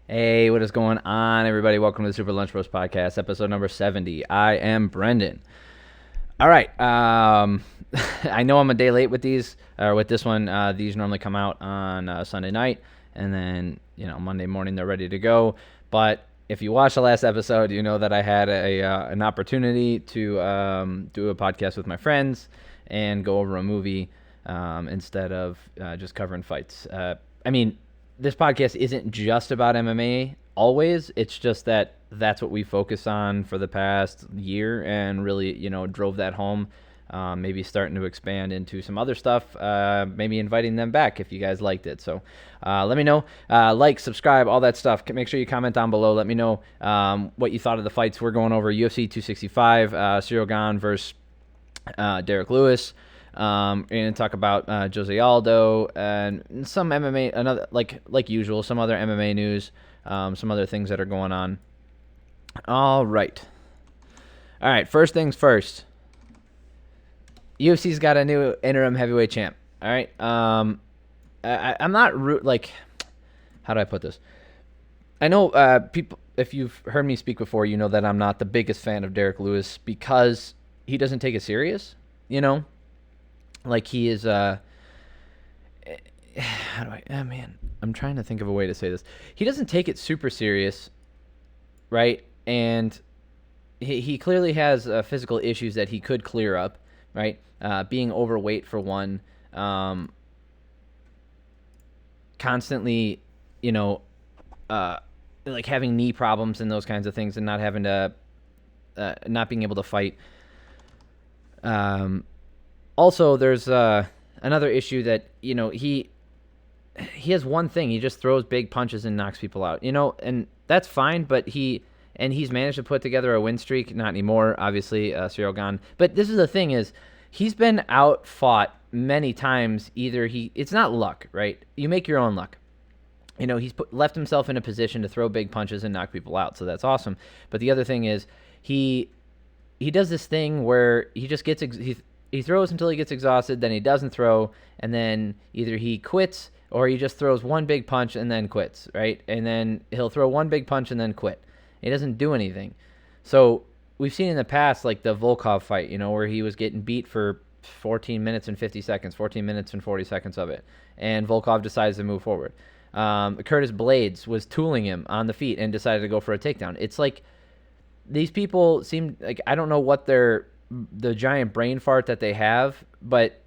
Hey, what is going on, everybody? Welcome to the Super Lunch Bros Podcast, episode number 70. I am Brendan. All right. I know I'm a day late with these, or with this one. These normally come out on Sunday night, and then, Monday morning they're ready to go. But if you watched the last episode, you know that I had an opportunity to do a podcast with my friends and go over a movie instead of just covering fights. This podcast isn't just about MMA always. It's just that that's what we focus on for the past year and really, drove that home. Maybe starting to expand into some other stuff, maybe inviting them back if you guys liked it. So let me know. Like, subscribe, all that stuff. Make sure you comment down below. Let me know what you thought of the fights. We're going over UFC 265, Cyril Gane versus Derek Lewis. We're going to talk about Jose Aldo and some MMA, another like usual, some other MMA news, some other things that are going on. All right. First things first. UFC's got a new interim heavyweight champ. All right. I'm not how do I put this? I know people. If you've heard me speak before, you know that I'm not the biggest fan of Derek Lewis because he doesn't take it serious. Like he is, I'm trying to think of a way to say this. He doesn't take it super serious, right? And he clearly has physical issues that he could clear up, right? Being overweight for one, constantly, like having knee problems and those kinds of things and not having to, not being able to fight. Also, there's another issue that, he has one thing. He just throws big punches and knocks people out, and that's fine, but he's managed to put together a win streak. Not anymore, obviously, Cyril Gane. But this is the thing is, he's been out-fought many times. It's not luck, right? You make your own luck. He's left himself in a position to throw big punches and knock people out, so that's awesome. But the other thing is, he does this thing where he just gets he throws until he gets exhausted, then he doesn't throw, and then either he quits or he just throws one big punch and then quits, right? And then he'll throw one big punch and then quit. He doesn't do anything. So we've seen in the past, like the Volkov fight, where he was getting beat for 14 minutes and 50 seconds, 14 minutes and 40 seconds of it, and Volkov decides to move forward. Curtis Blades was tooling him on the feet and decided to go for a takedown. It's like these people seem like, I don't know what the giant brain fart that they have, but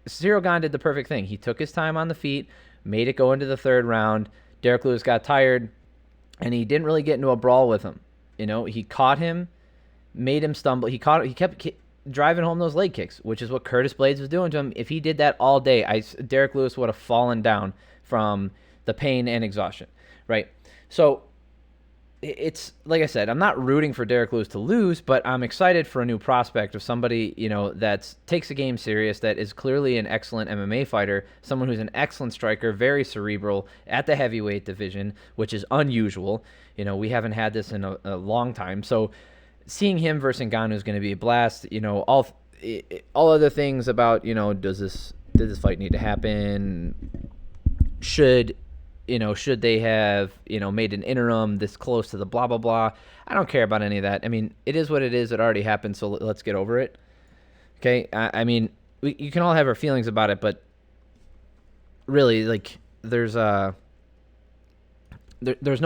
Cyril Gane did the perfect thing. He took his time on the feet, made it go into the third round. Derek Lewis got tired, and he didn't really get into a brawl with him. He caught him, made him stumble. He kept driving home those leg kicks, which is what Curtis Blades was doing to him. If he did that all day, Derek Lewis would have fallen down from the pain and exhaustion, right? So it's like I said, I'm not rooting for Derek Lewis to lose, but I'm excited for a new prospect of somebody, that takes the game serious, that is clearly an excellent MMA fighter, someone who's an excellent striker, very cerebral at the heavyweight division, which is unusual. We haven't had this in a long time. So seeing him versus Ngannou is going to be a blast. All other things about, did this fight need to happen? Should they have, made an interim this close to the blah, blah, blah. I don't care about any of that. I mean, it is what it is. It already happened, so let's get over it. Okay? You can all have our feelings about it, but really, like, there's no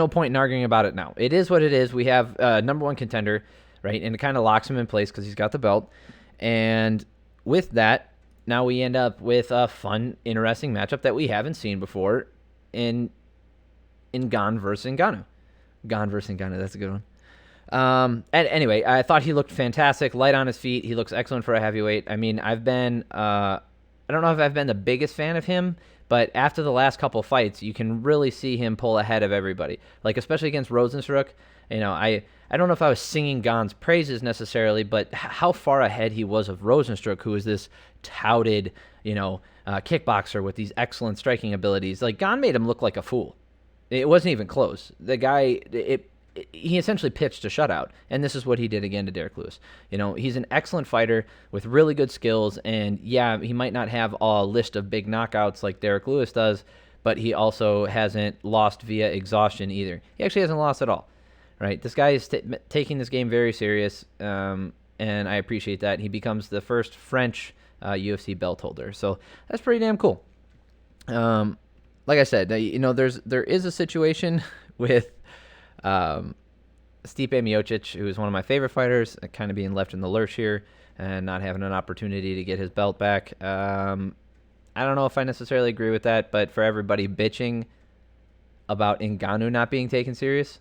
point in arguing about it now. It is what it is. We have number one contender, right? And it kind of locks him in place because he's got the belt. And with that, now we end up with a fun, interesting matchup that we haven't seen before in Gane versus Ngannou. Gane versus Ngannou, that's a good one. And anyway, I thought he looked fantastic, light on his feet. He looks excellent for a heavyweight. I mean, I don't know if I've been the biggest fan of him, but after the last couple fights, you can really see him pull ahead of everybody. Like, especially against Rozenstruik. I don't know if I was singing Gane's praises necessarily, but how far ahead he was of Rozenstruik, who is this touted, kickboxer with these excellent striking abilities. Like, Gane made him look like a fool. It wasn't even close. The guy, he essentially pitched a shutout, and this is what he did again to Derek Lewis. He's an excellent fighter with really good skills, and yeah, he might not have a list of big knockouts like Derek Lewis does, but he also hasn't lost via exhaustion either. He actually hasn't lost at all, right? This guy is taking this game very serious, and I appreciate that. He becomes the first French UFC belt holder, so that's pretty damn cool. Like I said, there is a situation with Stipe Miocic, who is one of my favorite fighters, kind of being left in the lurch here and not having an opportunity to get his belt back. I don't know if I necessarily agree with that, but for everybody bitching about Ngannou not being taken serious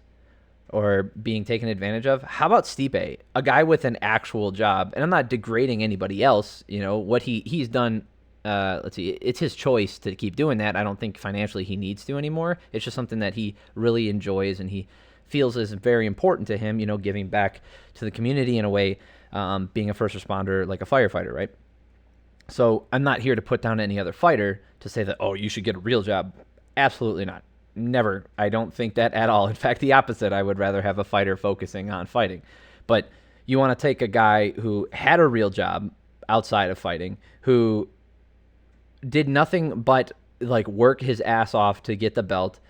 or being taken advantage of, how about Stipe, a guy with an actual job? And I'm not degrading anybody else. What he's done. Let's see, it's his choice to keep doing that. I don't think financially he needs to anymore. It's just something that he really enjoys and he feels is very important to him, giving back to the community in a way, being a first responder, like a firefighter, right? So I'm not here to put down any other fighter to say that, oh, you should get a real job. Absolutely not. Never. I don't think that at all. In fact, the opposite. I would rather have a fighter focusing on fighting. But you want to take a guy who had a real job outside of fighting, who did nothing but work his ass off to get the belt,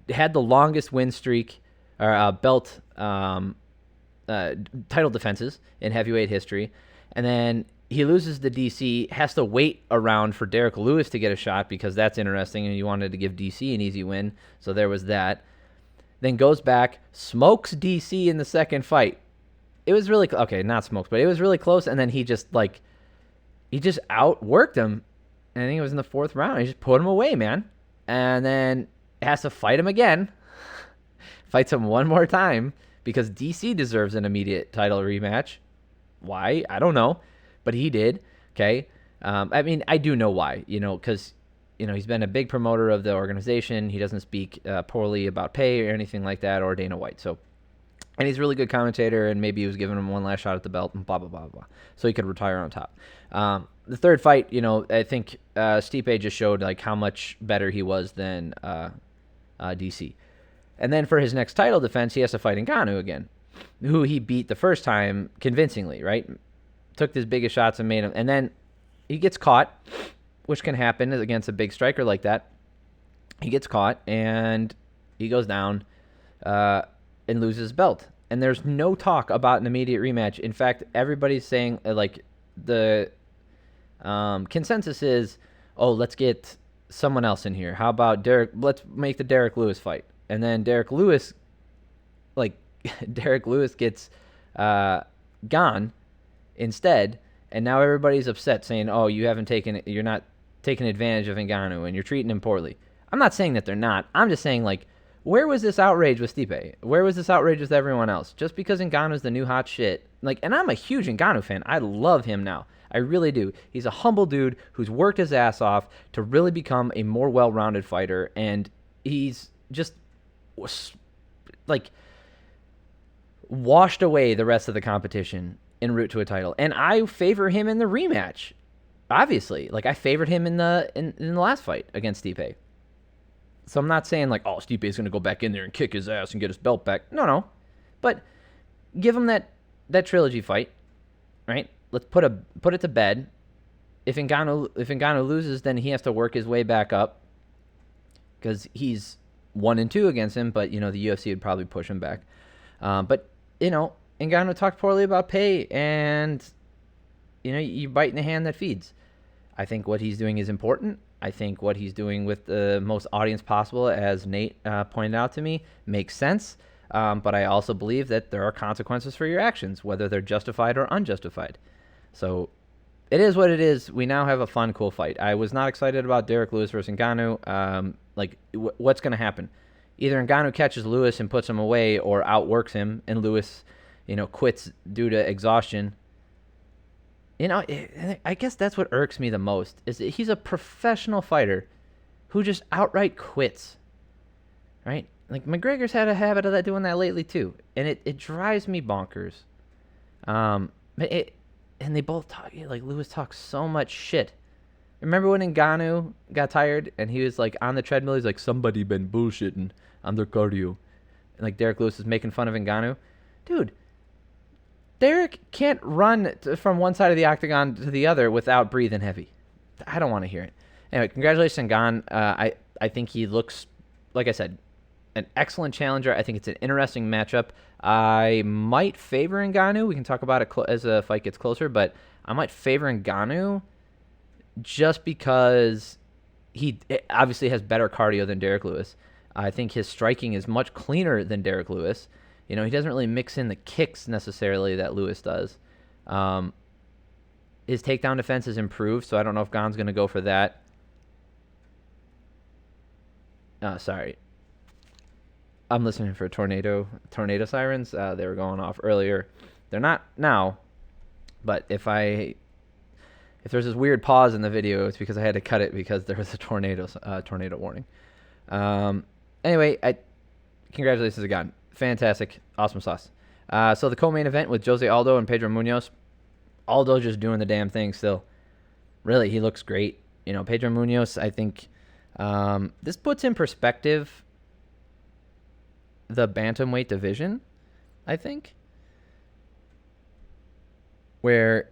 had the longest win streak or belt title defenses in heavyweight history, and then he loses to DC, has to wait around for Derek Lewis to get a shot because that's interesting, and you wanted to give DC an easy win, so there was that. Then goes back, smokes DC in the second fight. It was really okay, not smokes, but it was really close, and then he just outworked him. I think it was in the fourth round. He just put him away, man. And then has to fight him again. Fights him one more time because DC deserves an immediate title rematch. Why? I don't know. But he did. Okay. I do know why, because, he's been a big promoter of the organization. He doesn't speak poorly about pay or anything like that, or Dana White. And he's a really good commentator, and maybe he was giving him one last shot at the belt and blah, blah, blah, blah. So he could retire on top. The third fight, I think Stipe just showed how much better he was than DC. And then for his next title defense, he has to fight Ngannou again, who he beat the first time convincingly, right? Took his biggest shots and made him. And then he gets caught, which can happen against a big striker like that. He gets caught, and he goes down and loses his belt. And there's no talk about an immediate rematch. In fact, everybody's saying, the consensus is, oh, let's get someone else in here. How about Derek? Let's make the Derek Lewis fight. And then Derek Lewis gets Gane instead, and now everybody's upset, saying, "Oh, you're not taking advantage of Ngannou, and you're treating him poorly." I'm not saying that they're not. I'm just saying, where was this outrage with Stipe? Where was this outrage with everyone else? Just because Ngannou's the new hot shit, and I'm a huge Ngannou fan. I love him now. I really do. He's a humble dude who's worked his ass off to really become a more well-rounded fighter, and he's just washed away the rest of the competition en route to a title. And I favor him in the rematch. Obviously, I favored him in the last fight against Stipe. So I'm not saying oh, Stipe is going to go back in there and kick his ass and get his belt back. No. But give him that trilogy fight, right? Let's put it to bed. If Ngannou loses, then he has to work his way back up because he's 1-2 against him. But the UFC would probably push him back. But Ngannou talked poorly about pay, and you bite in the hand that feeds. I think what he's doing is important. I think what he's doing with the most audience possible, as Nate pointed out to me, makes sense. But I also believe that there are consequences for your actions, whether they're justified or unjustified. So it is what it is. We now have a fun, cool fight. I was not excited about Derek Lewis versus Ngannou. What's going to happen? Either Ngannou catches Lewis and puts him away, or outworks him, and Lewis, quits due to exhaustion. I guess that's what irks me the most, is that he's a professional fighter who just outright quits, right? McGregor's had a habit of doing that lately too, and it drives me bonkers. And they both talk, Lewis talks so much shit. Remember when Ngannou got tired and he was on the treadmill, he's like, somebody been bullshitting on their cardio. And Derek Lewis is making fun of Ngannou. Dude, Derek can't run from one side of the octagon to the other without breathing heavy. I don't want to hear it. Anyway, congratulations on Gane. I think he looks, like I said, an excellent challenger. I think it's an interesting matchup. I might favor Ngannou. We can talk about it as the fight gets closer, but I might favor Ngannou just because he obviously has better cardio than Derek Lewis. I think his striking is much cleaner than Derek Lewis. He doesn't really mix in the kicks necessarily that Lewis does. His takedown defense has improved, so I don't know if Gane's going to go for that. Sorry. I'm listening for tornado sirens. They were going off earlier. They're not now, but if there's this weird pause in the video, it's because I had to cut it because there was a tornado warning. Anyway, congratulations again. Fantastic. Awesome sauce. So the co-main event with Jose Aldo and Pedro Munoz. Aldo just doing the damn thing still. Really, he looks great. Pedro Munoz, I think this puts in perspective the bantamweight division, I think, where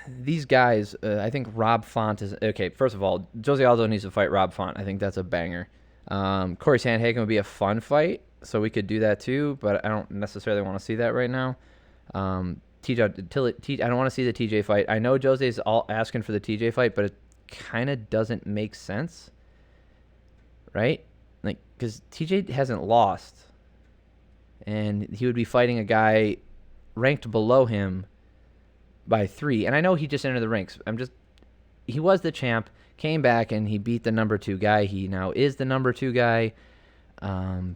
these guys, I think Rob Font is okay. First of all, Jose Aldo needs to fight Rob Font. I think that's a banger. Corey Sandhagen would be a fun fight, so we could do that too, but I don't necessarily want to see that right now. I don't want to see the TJ fight. I know Jose's all asking for the TJ fight, but it kind of doesn't make sense, right? Like, because TJ hasn't lost, and he would be fighting a guy ranked below him by 3. And I know he just entered the ranks. He was the champ, came back, and he beat the number 2 guy. He now is the number 2 guy. I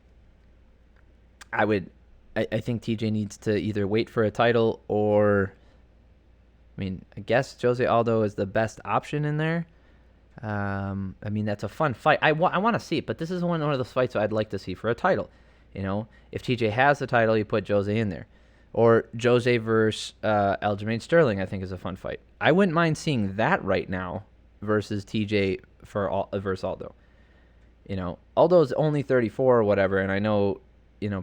think TJ needs to either wait for a title or, I guess Jose Aldo is the best option in there. That's a fun fight. I want to see it, but this is one of those fights I'd like to see for a title. If TJ has the title, you put Jose in there. Or Jose versus Aljamain Sterling, I think, is a fun fight. I wouldn't mind seeing that right now versus TJ versus Aldo. Aldo's only 34 or whatever, and I know,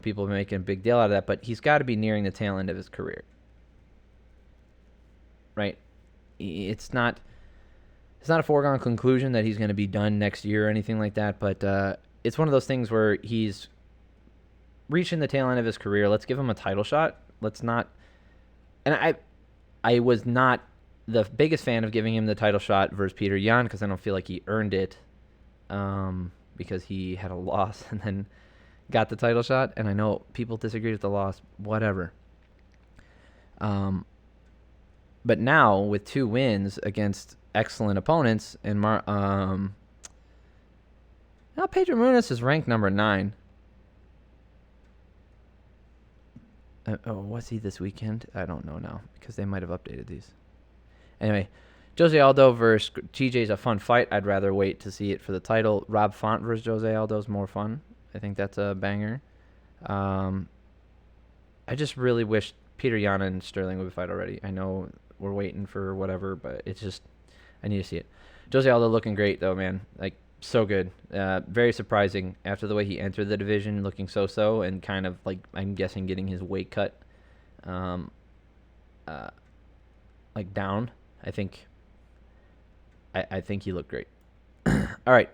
people are making a big deal out of that, but he's got to be nearing the tail end of his career. Right? It's not a foregone conclusion that he's going to be done next year or anything like that, but it's one of those things where he's reaching the tail end of his career. Let's give him a title shot. Let's not. And I was not the biggest fan of giving him the title shot versus Peter Yan because I don't feel like he earned it because he had a loss and then got the title shot. And I know people disagreed with the loss, whatever. But now with 2 wins against excellent opponents, and now Pedro Munoz is ranked number 9. Was he this weekend? I don't know now because they might have updated these. Anyway, Jose Aldo versus TJ is a fun fight. I'd rather wait to see it for the title. Rob Font versus Jose Aldo is more fun. I think that's a banger. I just really wish Peter Yan and Sterling would fight already. I know we're waiting for whatever, but it's just I need to see it. Jose Aldo looking great though, man. Like so good. Very surprising after the way he entered the division, looking so and kind of like I'm guessing getting his weight cut, like down. I think he looked great. All right,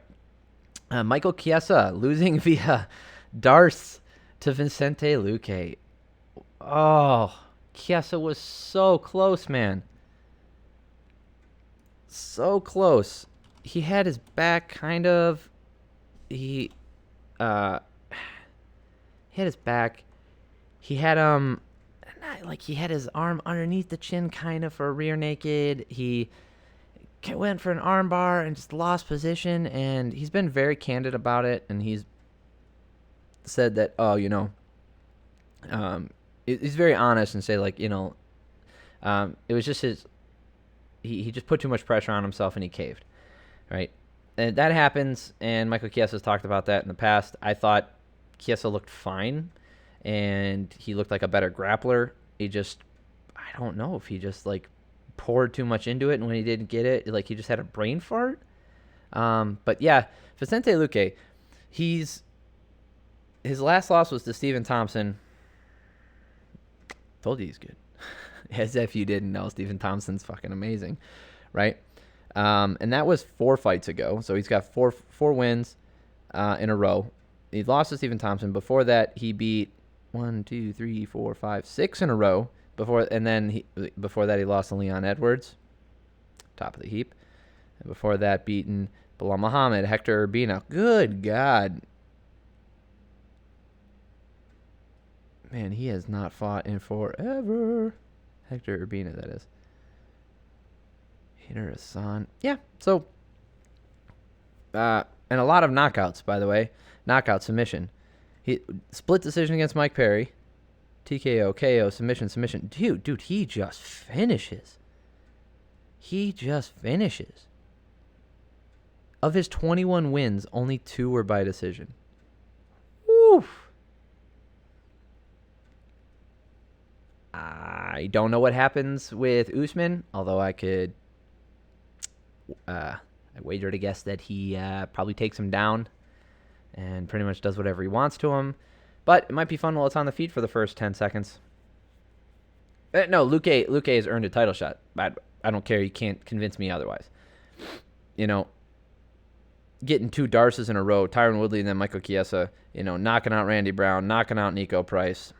Michael Kiesa losing via Darce to Vicente Luque. Oh, Kiesa was so close, man. So close. He had his back kind of. He had his back. He had he had his arm underneath the chin kind of for a rear naked. He went for an arm bar and just lost position, and he's been very candid about it, and he's said that he's very honest and say it was just his he just put too much pressure on himself and he caved, right? And that happens, and Michael Chiesa has talked about that in the past. I thought Chiesa looked fine, and he looked like a better grappler. I don't know if he just poured too much into it, and when he didn't get it, he just had a brain fart. But yeah, Vicente Luque, his last loss was to Stephen Thompson. Told you he's good. As if you didn't know, Stephen Thompson's fucking amazing, right? And that was 4 fights ago. So he's got four wins in a row. He lost to Stephen Thompson. Before that, he beat 6 in a row. Before that, he lost to Leon Edwards, top of the heap. And before that, beaten Bilal Muhammad, Hector Urbina. Good God. Man, he has not fought in forever. Hector Urbina, that is. Hader Hassan. Yeah, so... and a lot of knockouts, by the way. Knockout, submission. He split decision against Mike Perry. TKO, KO, submission. Dude, he just finishes. Of his 21 wins, only 2 were by decision. Woof. I don't know what happens with Usman, although I could I wager to guess that he probably takes him down and pretty much does whatever he wants to him. But it might be fun while it's on the feet for the first 10 seconds. No, Luque has earned a title shot. I don't care. You can't convince me otherwise. You know, getting 2 Darces in a row, Tyron Woodley and then Michael Kiesa, you know, knocking out Randy Brown, knocking out Nico Price.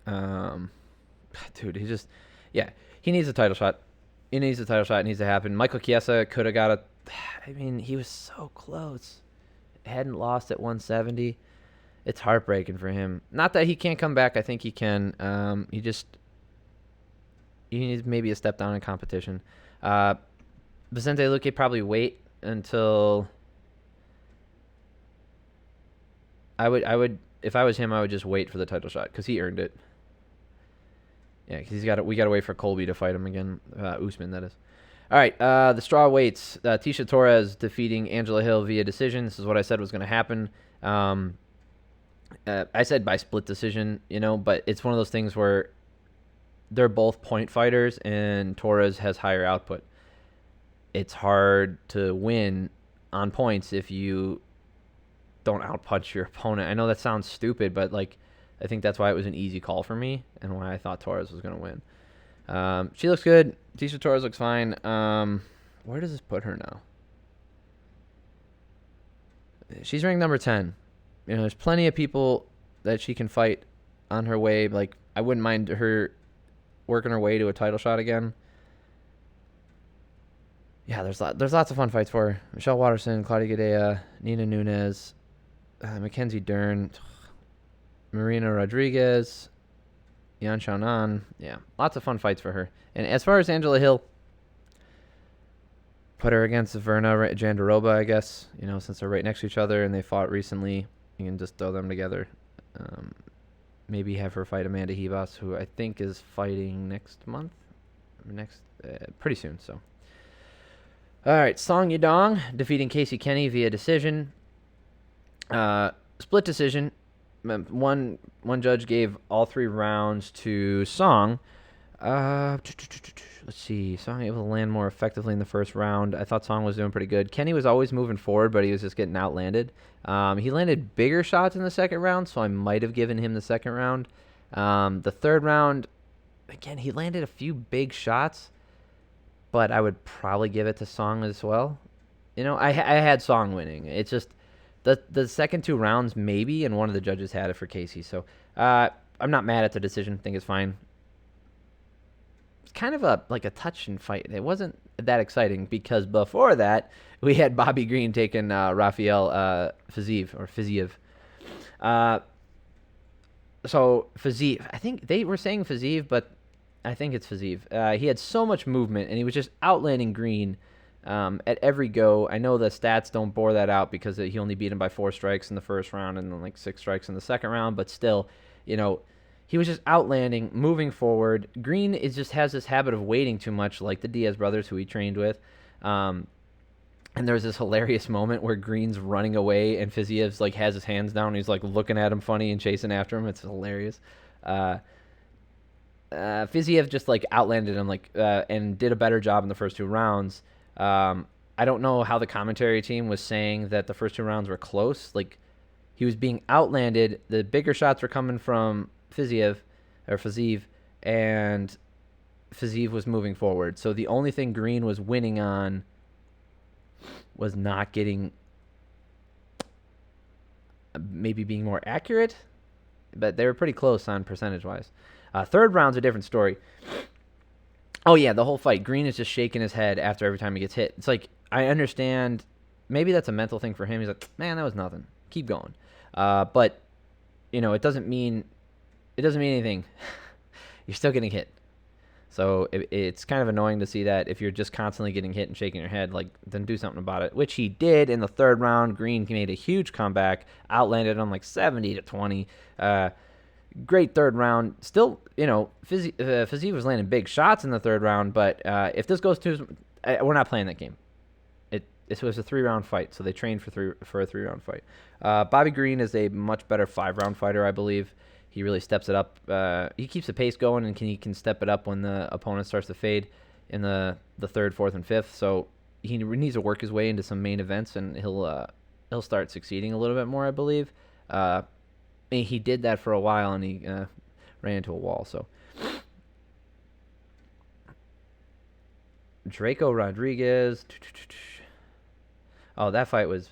Dude, he needs a title shot. It needs to happen. Michael Kiesa could have got he was so close. Hadn't lost at 170. It's heartbreaking for him. Not that he can't come back. I think he can. He needs maybe a step down in competition. Vicente Luque probably wait until I would if I was him, I would just wait for the title shot because he earned it. Yeah, because we got to wait for Colby to fight him again. Usman, that is. All right, the straw weights. Tisha Torres defeating Angela Hill via decision. This is what I said was going to happen. I said by split decision, you know, but it's one of those things where they're both point fighters and Torres has higher output. It's hard to win on points if you don't outpunch your opponent. I know that sounds stupid, but like I think that's why it was an easy call for me and why I thought Torres was going to win. She looks good. Tisha Torres looks fine. Where does this put her now? She's ranked number 10. You know, there's plenty of people that she can fight on her way. Like, I wouldn't mind her working her way to a title shot again. Yeah, there's lots of fun fights for her. Michelle Waterson, Claudia Gadea, Nina Nunes, Mackenzie Dern, Marina Rodriguez, Yan Xiaonan. Yeah, lots of fun fights for her. And as far as Angela Hill, put her against Verna Jandiroba, I guess. You know, since they're right next to each other and they fought recently, you can just throw them together. Maybe have her fight Amanda Ribas, who I think is fighting next month. Pretty soon, so. All right, Song Yadong defeating Casey Kenny via decision. Split decision. One judge gave all 3 rounds to Song. Let's see. Song able to land more effectively in the first round. I thought Song was doing pretty good. Kenny was always moving forward, but he was just getting outlanded. He landed bigger shots in the second round, so I might have given him the second round. The third round, again, he landed a few big shots, but I would probably give it to Song as well. You know, I had Song winning. It's just the second 2 rounds maybe, and one of the judges had it for Casey. So I'm not mad at the decision. I think it's fine. It's kind of a touch and fight. It wasn't that exciting because before that we had Bobby Green taking Rafael Fiziev. So Fiziev, I think they were saying Fiziev, but I think it's Fiziev. He had so much movement and he was just outlanding Green at every go. I know the stats don't bore that out because he only beat him by 4 strikes in the first round and then 6 strikes in the second round, but still, you know, he was just outlanding, moving forward. Green just has this habit of waiting too much, like the Diaz brothers who he trained with. And there's this hilarious moment where Green's running away and Fiziev's has his hands down. And he's looking at him funny and chasing after him. It's hilarious. Fiziev just outlanded him and did a better job in the first 2 rounds. I don't know how the commentary team was saying that the first 2 rounds were close. He was being outlanded. The bigger shots were coming from Fiziev, and Fiziev was moving forward. So the only thing Green was winning on was not getting, maybe being more accurate, but they were pretty close on percentage-wise. Third round's a different story. Oh, yeah, the whole fight. Green is just shaking his head after every time he gets hit. It's like, I understand. Maybe that's a mental thing for him. He's like, man, that was nothing. Keep going. But, it doesn't mean anything. You're still getting hit. So it's kind of annoying to see that if you're just constantly getting hit and shaking your head, then do something about it, which he did in the third round. Green made a huge comeback, outlanded him 70-20. Great third round. Still, Fiziev was landing big shots in the third round, but if this goes to, we're not playing that game. This was a 3-round fight, so they trained for a 3-round fight. Bobby Green is a much better 5-round fighter, I believe. He really steps it up. He keeps the pace going, and he can step it up when the opponent starts to fade in the third, fourth, and fifth. So he needs to work his way into some main events, and he'll start succeeding a little bit more, I believe. He did that for a while, and he ran into a wall. So Draco Rodriguez. Oh, that fight was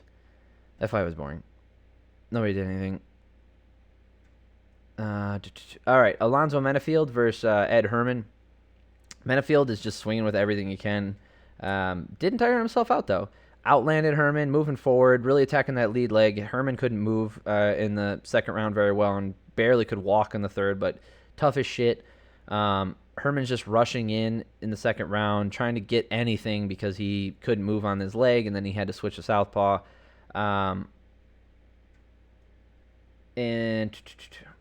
boring. Nobody did anything. All right, Alonzo Menefield versus Ed Herrmann. Menefield is just swinging with everything he can. Didn't tire himself out, though. Outlanded Herrmann, moving forward, really attacking that lead leg. Herrmann couldn't move in the second round very well and barely could walk in the third, but tough as shit. Herrmann's just rushing in the second round, trying to get anything because he couldn't move on his leg, and then he had to switch to southpaw. And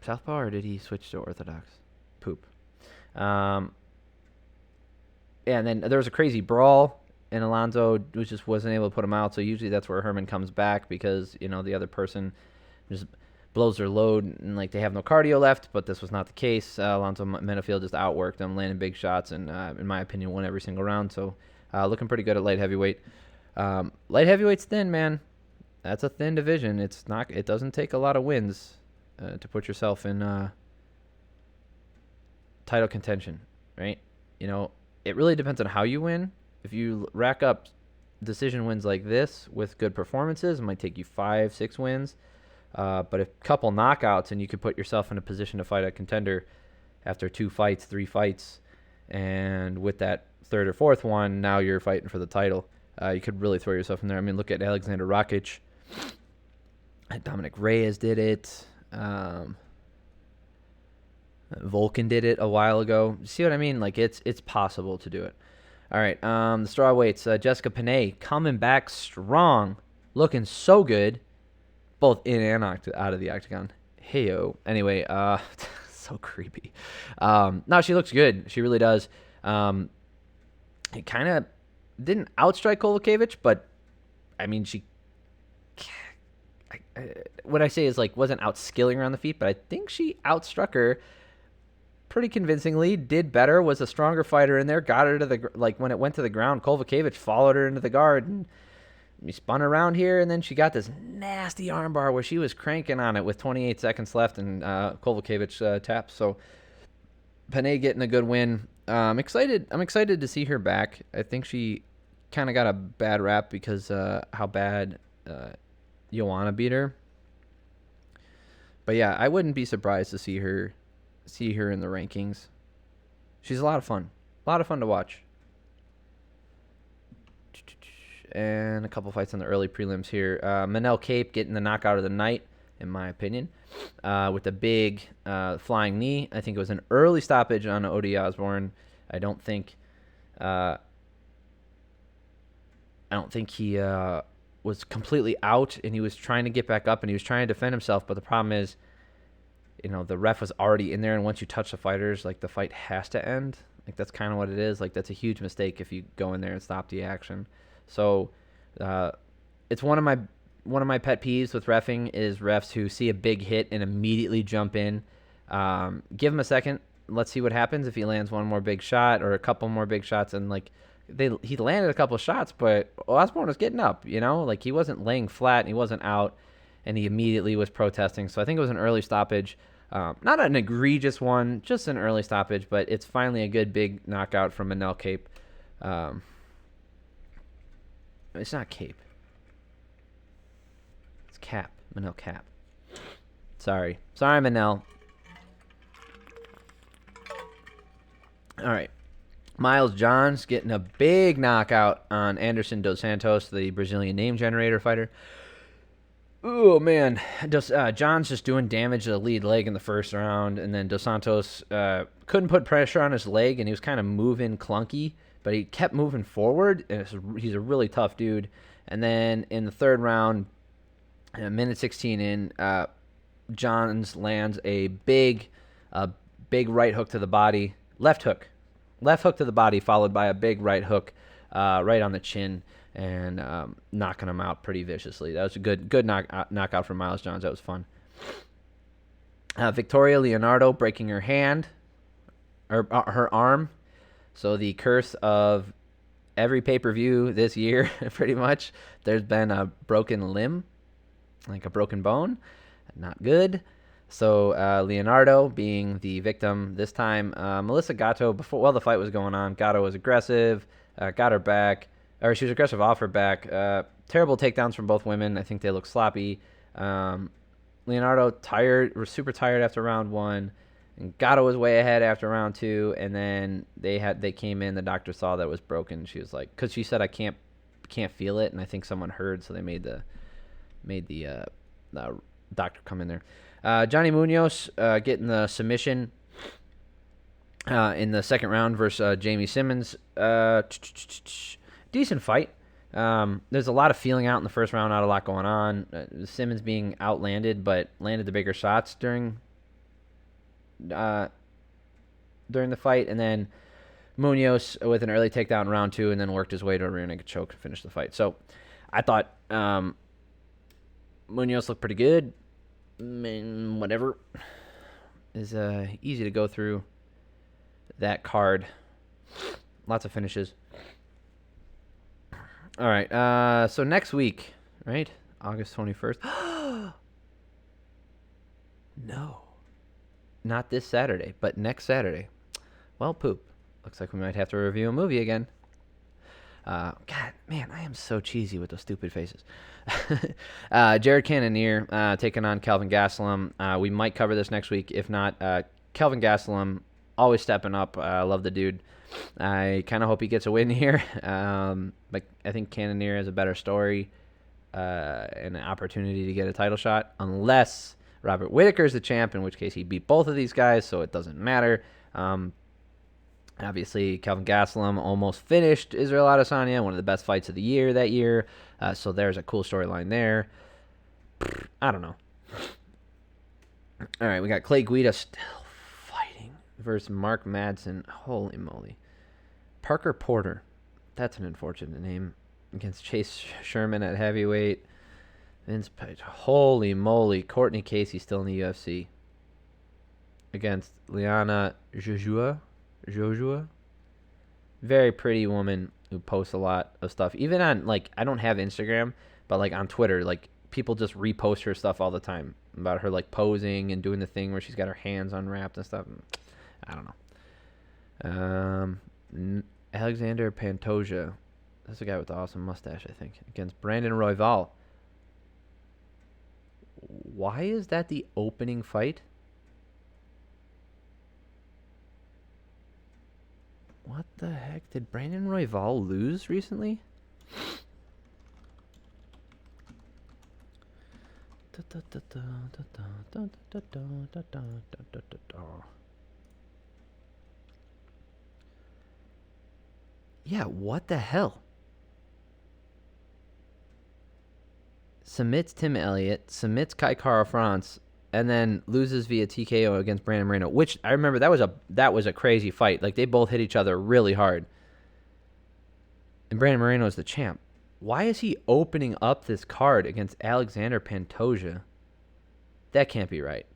southpaw, or did he switch to orthodox? Poop. And then there was a crazy brawl, and Alonzo just wasn't able to put him out. So usually that's where Herrmann comes back because the other person just blows their load and they have no cardio left. But this was not the case. Alonzo Menefield just outworked him, landing big shots, and in my opinion, won every single round. So looking pretty good at light heavyweight. Light heavyweight's thin, man. That's a thin division. It doesn't take a lot of wins to put yourself in title contention, right? It really depends on how you win. If you rack up decision wins like this with good performances, it might take you 5-6 wins. But a couple knockouts, and you could put yourself in a position to fight a contender after 2 fights, 3 fights. And with that third or fourth one, now you're fighting for the title. You could really throw yourself in there. I mean, look at Alexander Rakic. Dominic Reyes did it. Volkan did it a while ago. See what I mean? It's possible to do it. All right, the strawweights. Jessica Panay coming back strong, looking so good, both in and out of the octagon. Heyo. Anyway, so creepy. No, she looks good. She really does. It kind of didn't outstrike Kovacevic, but I mean, what I say is wasn't outskilling her on the feet, but I think she outstruck her pretty convincingly, did better, was a stronger fighter in there, got her to the, when it went to the ground, Kovacevic followed her into the guard, and we spun around here, and then she got this nasty armbar where she was cranking on it with 28 seconds left, and Kovacevic taps. So Panay getting a good win. I'm excited to see her back. I think she kind of got a bad rap because how bad Joanna beat her. But yeah, I wouldn't be surprised to see her in the rankings. She's a lot of fun. A lot of fun to watch. And a couple fights in the early prelims here. Manel Cape getting the knockout of the night, in my opinion, with a big flying knee. I think it was an early stoppage on Odi Osborne. I don't think he was completely out, and he was trying to get back up, and he was trying to defend himself. But the problem is, the ref was already in there, and once you touch the fighters, the fight has to end. That's kind of what it is. That's a huge mistake if you go in there and stop the action. So it's one of my pet peeves with reffing is refs who see a big hit and immediately jump in. Give him a second. Let's see what happens if he lands one more big shot or a couple more big shots. And he landed a couple of shots, but Osborne was getting up. He wasn't laying flat and he wasn't out, and he immediately was protesting. So I think it was an early stoppage. Not an egregious one, just an early stoppage, but it's finally a good big knockout from Manel Cape. It's not Cape. It's Cap. Manel Cap. Sorry, Manel. All right. Miles Johns getting a big knockout on Anderson Dos Santos, the Brazilian name generator fighter. Oh, man. John's just doing damage to the lead leg in the first round, and then Dos Santos couldn't put pressure on his leg, and he was kind of moving clunky, but he kept moving forward, and he's a really tough dude. And then in the third round, a minute 16 in, Johns lands a big right hook to the body, left hook to the body, followed by a big right hook right on the chin, and knocking him out pretty viciously. That was a good knockout for Miles Johns. That was fun. Victoria Leonardo breaking her hand, or her arm. So the curse of every pay-per-view this year, pretty much, there's been a broken limb, like a broken bone. Not good. So Leonardo being the victim this time. Melissa Gatto, while the fight was going on, Gatto was aggressive, got her back, or she was aggressive off her back. Terrible takedowns from both women. I think they look sloppy. Leonardo was super tired after round 1, and Gatto was way ahead after round 2. And then they came in. The doctor saw that it was broken. She was like, because she said I can't feel it, and I think someone heard, so they made the doctor come in there. Johnny Munoz getting the submission in the second round versus Jamie Simmons. Decent fight. There's a lot of feeling out in the first round, not a lot going on. Simmons being outlanded, but landed the bigger shots during the fight. And then Munoz with an early takedown in round 2, and then worked his way to a rear naked choke to finish the fight. So I thought Munoz looked pretty good. Whatever. Is easy to go through that card. Lots of finishes. All right. So next week, right? August 21st. No. Not this Saturday, but next Saturday. Well, poop. Looks like we might have to review a movie again. God, man, I am so cheesy with those stupid faces. Jared Cannonier taking on Kelvin Gastelum. We might cover this next week. If not, Kelvin Gastelum always stepping up. I love the dude. I kind of hope he gets a win here. But I think Cannonier has a better story and an opportunity to get a title shot, unless Robert Whittaker is the champ, in which case he beat both of these guys, so it doesn't matter. Obviously, Kelvin Gastelum almost finished Israel Adesanya, one of the best fights of the year that year. So there's a cool storyline there. I don't know. All right, we got Clay Guida still fighting versus Mark Madsen. Holy moly. Parker Porter. That's an unfortunate name. Against Chase Sherman at heavyweight. Vince Page. Holy moly. Courtney Casey still in the UFC. Against Liana Jojua. Very pretty woman who posts a lot of stuff. Even on, like, I don't have Instagram, but, like, on Twitter, like, people just repost her stuff all the time about her, like, posing and doing the thing where she's got her hands unwrapped and stuff. I don't know. Alexander Pantoja. That's the guy with the awesome mustache, I think. Against Brandon Royval. Why is that the opening fight? What the heck? Did Brandon Royval lose recently? Yeah, what the hell? Submits Tim Elliott, submits Kai Kara France, and then loses via TKO against Brandon Moreno, which I remember that was a crazy fight. Like, they both hit each other really hard. And Brandon Moreno is the champ. Why is he opening up this card against Alexander Pantoja? That can't be right.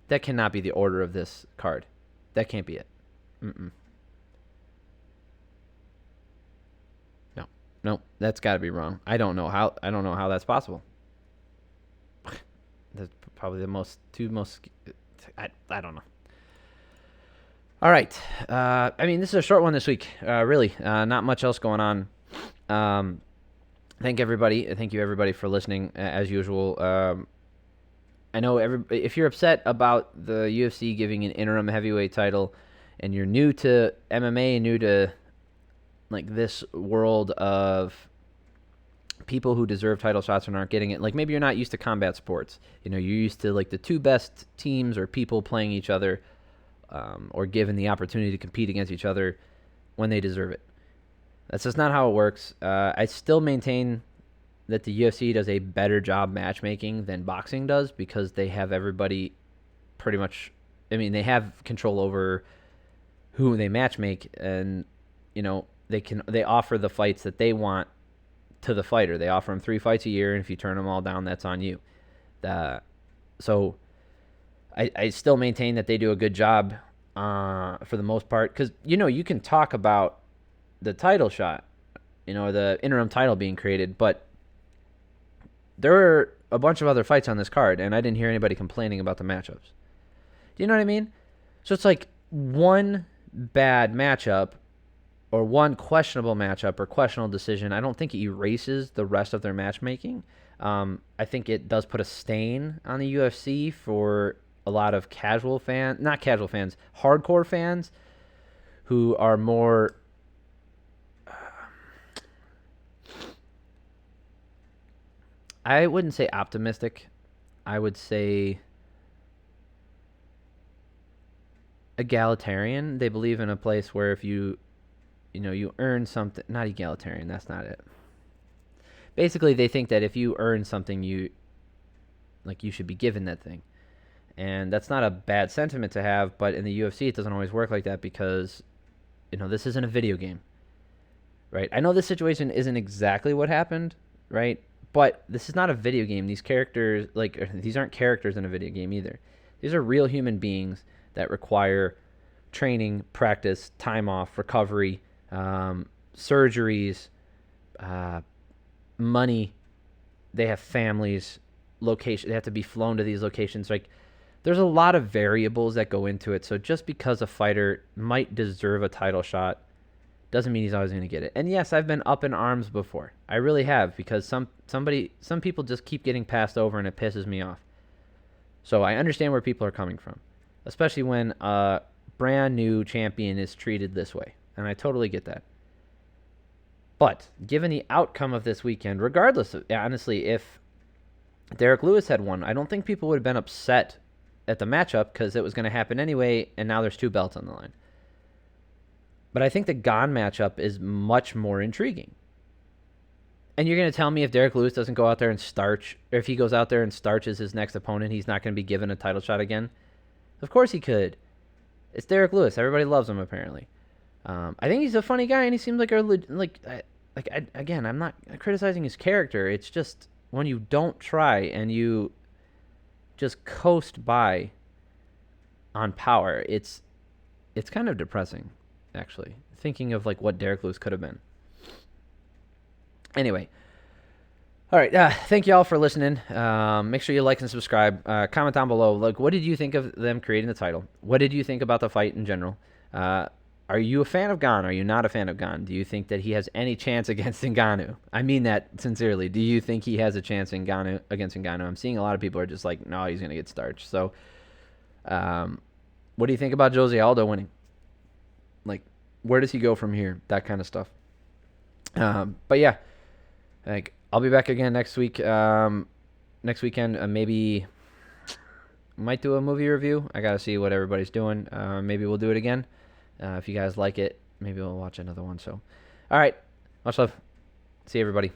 That cannot be the order of this card. That can't be it. No, that's got to be wrong. I don't know how that's possible. That's probably the two most I don't know. All right. I mean, this is a short one this week. Really, not much else going on. Thank you everybody for listening as usual. I know if you're upset about the UFC giving an interim heavyweight title, and you're new to MMA, new to like this world of people who deserve title shots and aren't getting it. Like maybe you're not used to combat sports. You're used to like the two best teams or people playing each other, or given the opportunity to compete against each other when they deserve it. That's just not how it works. I still maintain that the UFC does a better job matchmaking than boxing does because they have everybody pretty much. I mean, they have control over who they matchmake, and they offer the fights that they want to the fighter. They offer them 3 fights a year, and if you turn them all down, that's on you. So I still maintain that they do a good job for the most part because you can talk about the title shot, the interim title being created, but there are a bunch of other fights on this card, and I didn't hear anybody complaining about the matchups. Do you know what I mean? So it's like one bad matchup or one questionable matchup or questionable decision. I don't think it erases the rest of their matchmaking. I think it does put a stain on the UFC for a lot of hardcore fans who are more I wouldn't say optimistic. I would say egalitarian. They believe in a place where if you earn something, not egalitarian, that's not it. Basically, they think that if you earn something, you should be given that thing. And that's not a bad sentiment to have, but in the UFC, it doesn't always work like that because, this isn't a video game, right? I know this situation isn't exactly what happened, right? But this is not a video game. These characters, these aren't characters in a video game either. These are real human beings that require training, practice, time off, recovery, surgeries, money. They have families, location. They have to be flown to these locations. There's a lot of variables that go into it. So just because a fighter might deserve a title shot doesn't mean he's always going to get it. And yes, I've been up in arms before. I really have, because some people just keep getting passed over, and it pisses me off. So I understand where people are coming from, especially when a brand new champion is treated this way, and I totally get that. But given the outcome of this weekend, regardless of, honestly, if Derek Lewis had won, I don't think people would have been upset at the matchup because it was going to happen anyway, and now there's 2 belts on the line. But I think the Gane matchup is much more intriguing. And you're going to tell me if Derek Lewis doesn't go out there and starch, or if he goes out there and starches his next opponent, he's not going to be given a title shot again? Of course he could. It's Derek Lewis. Everybody loves him, apparently. I think he's a funny guy, and he seems again, I'm not criticizing his character. It's just when you don't try and you just coast by on power, it's kind of depressing. Actually, thinking of what Derek Lewis could have been. Anyway, all right. Thank you all for listening. Make sure you like and subscribe. Comment down below. What did you think of them creating the title? What did you think about the fight in general? Are you a fan of Gane? Are you not a fan of Gane? Do you think that he has any chance against Ngannou? I mean that sincerely. Do you think he has a chance against Ngannou? I'm seeing a lot of people are just like, no, he's going to get starched. So, what do you think about Jose Aldo winning? Where does he go from here? That kind of stuff. But yeah, I'll be back again next week. Next weekend, maybe might do a movie review. I gotta see what everybody's doing. Maybe we'll do it again. If you guys like it, maybe we'll watch another one. So, all right, much love. See you, everybody.